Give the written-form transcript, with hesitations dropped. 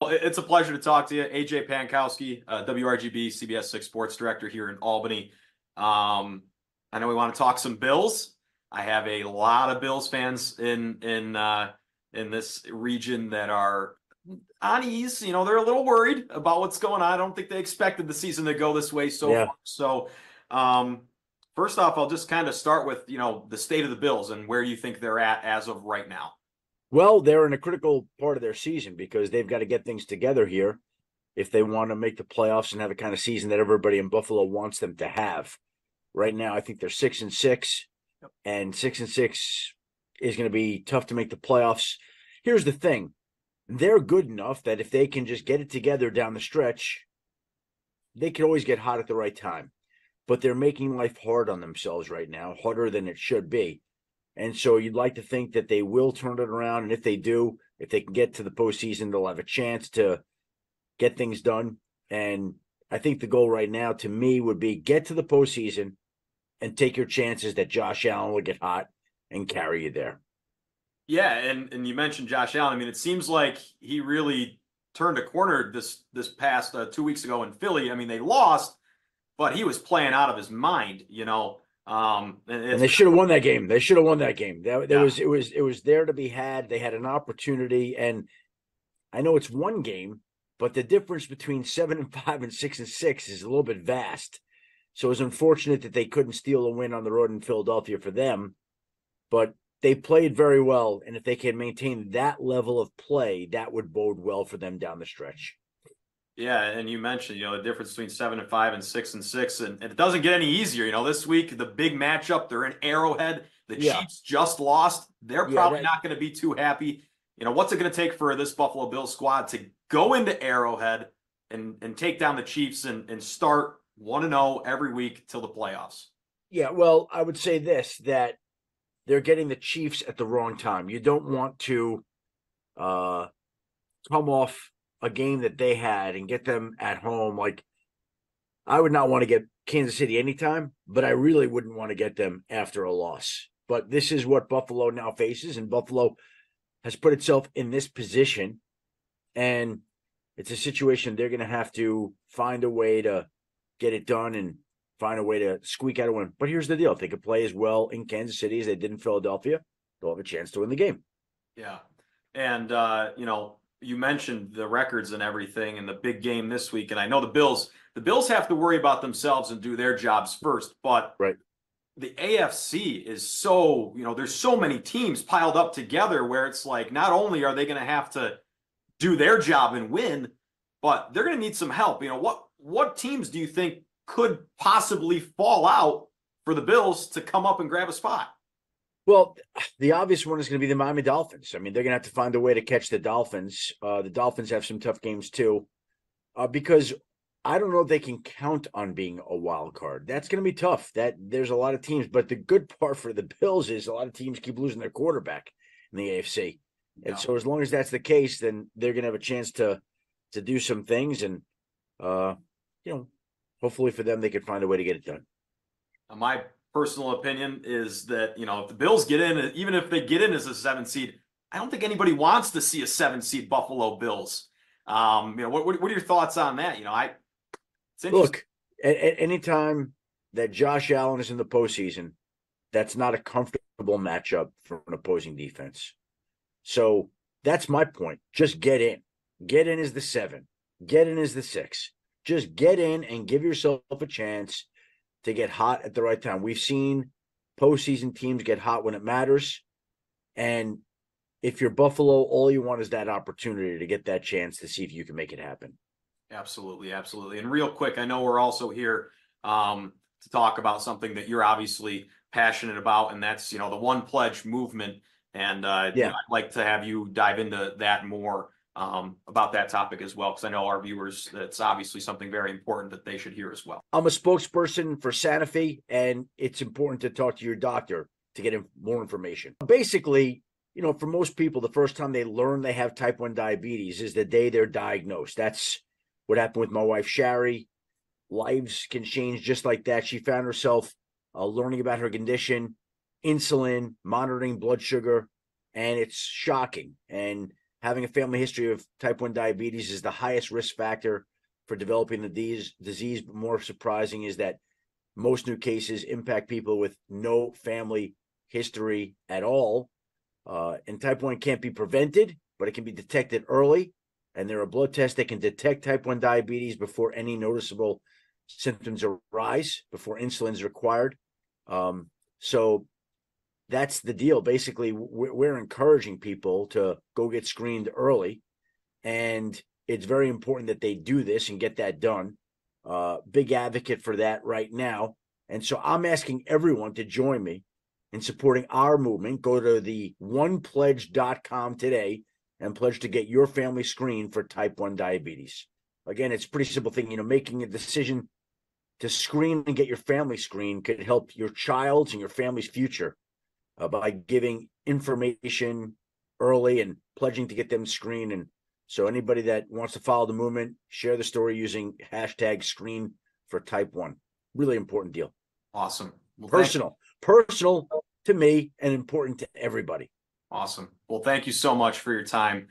Well, it's a pleasure to talk to you. AJ Pankowski, WRGB CBS 6 Sports Director here in Albany. I know we want to talk some Bills. I have a lot of Bills fans in this region that are on ease. You know, they're a little worried about what's going on. I don't think they expected the season to go this way so Yeah. far. So, um, first off, I'll just kind of start with, the state of the Bills and where you think they're at as of right now. Well, they're in a critical part of their season because they've got to get things together here if they want to make the playoffs and have the kind of season that everybody in Buffalo wants them to have. Right now, I think they're 6-6, and 6-6 is going to be tough to make the playoffs. Here's the thing. They're good enough that if they can just get it together down the stretch, they can always get hot at the right time. But they're making life hard on themselves right now, harder than it should be. And so you'd like to think that they will turn it around. And if they do, if they can get to the postseason, they'll have a chance to get things done. And I think the goal right now to me would be get to the postseason and take your chances that Josh Allen will get hot and carry you there. Yeah, and you mentioned Josh Allen. I mean, it seems like he really turned a corner this past 2 weeks ago in Philly. I mean, they lost, but he was playing out of his mind. And they should have won that game. They should have won that game. Yeah. It was there to be had. They had an opportunity, and I know it's one game, but the difference between 7-5 and 6-6 is a little bit vast. So it was unfortunate that they couldn't steal a win on the road in Philadelphia for them, but they played very well. And if they can maintain that level of play, that would bode well for them down the stretch. Yeah, and you mentioned, the difference between 7-5 and 6-6, and it doesn't get any easier. This week, the big matchup, they're in Arrowhead. The Chiefs just lost. They're probably not going to be too happy. What's it going to take for this Buffalo Bills squad to go into Arrowhead and take down the Chiefs and start 1-0 every week till the playoffs? Yeah, well, I would say this, that they're getting the Chiefs at the wrong time. You don't want to come off a game that they had and get them at home. Like, I would not want to get Kansas City anytime, but I really wouldn't want to get them after a loss. But this is what Buffalo now faces, and Buffalo has put itself in this position, and it's a situation they're going to have to find a way to get it done and find a way to squeak out a win. But here's the deal. If they could play as well in Kansas City as they did in Philadelphia, they'll have a chance to win the game. Yeah. And, you mentioned the records and everything and the big game this week. And I know the Bills have to worry about themselves and do their jobs first. But the AFC is so, there's so many teams piled up together where it's like, not only are they going to have to do their job and win, but they're going to need some help. What teams do you think could possibly fall out for the Bills to come up and grab a spot? Well, the obvious one is going to be the Miami Dolphins. I mean, they're going to have to find a way to catch the Dolphins. The Dolphins have some tough games too, because I don't know if they can count on being a wild card. That's going to be tough. There's a lot of teams, but the good part for the Bills is a lot of teams keep losing their quarterback in the AFC. Yeah. And so as long as that's the case, then they're going to have a chance to do some things. And, hopefully for them, they can find a way to get it done. My personal opinion is that, if the Bills get in, even if they get in as a 7 seed, I don't think anybody wants to see a 7 seed Buffalo Bills. What are your thoughts on that? Look, anytime that Josh Allen is in the postseason, that's not a comfortable matchup for an opposing defense. So that's my point. Just get in. Get in as the 7. Get in as the 6. Just get in and give yourself a chance to get hot at the right time. We've seen postseason teams get hot when it matters. And if you're Buffalo, all you want is that opportunity to get that chance to see if you can make it happen. Absolutely, absolutely. And real quick, I know we're also here to talk about something that you're obviously passionate about, and that's, the One Pledge movement. And I'd like to have you dive into that more about that topic as well, because I know our viewers, that's obviously something very important that they should hear as well. I'm a spokesperson for Sanofi, and it's important to talk to your doctor to get more information. Basically, for most people, the first time they learn they have type 1 diabetes is the day they're diagnosed. That's what happened with my wife, Shari. Lives can change just like that. She found herself learning about her condition, insulin, monitoring blood sugar, and it's shocking. And having a family history of type 1 diabetes is the highest risk factor for developing the disease. But more surprising is that most new cases impact people with no family history at all. And type 1 can't be prevented, but it can be detected early. And there are blood tests that can detect type 1 diabetes before any noticeable symptoms arise, before insulin is required. So that's the deal. Basically, we're encouraging people to go get screened early. And it's very important that they do this and get that done. Big advocate for that right now. And so I'm asking everyone to join me in supporting our movement. Go to the onepledge.com today and pledge to get your family screened for type 1 diabetes. Again, it's a pretty simple thing. Making a decision to screen and get your family screened could help your child's and your family's future by giving information early and pledging to get them screened. And so anybody that wants to follow the movement, share the story using hashtag screen for type 1. Really important deal. Awesome. Well, personal to me and important to everybody. Awesome. Well, thank you so much for your time.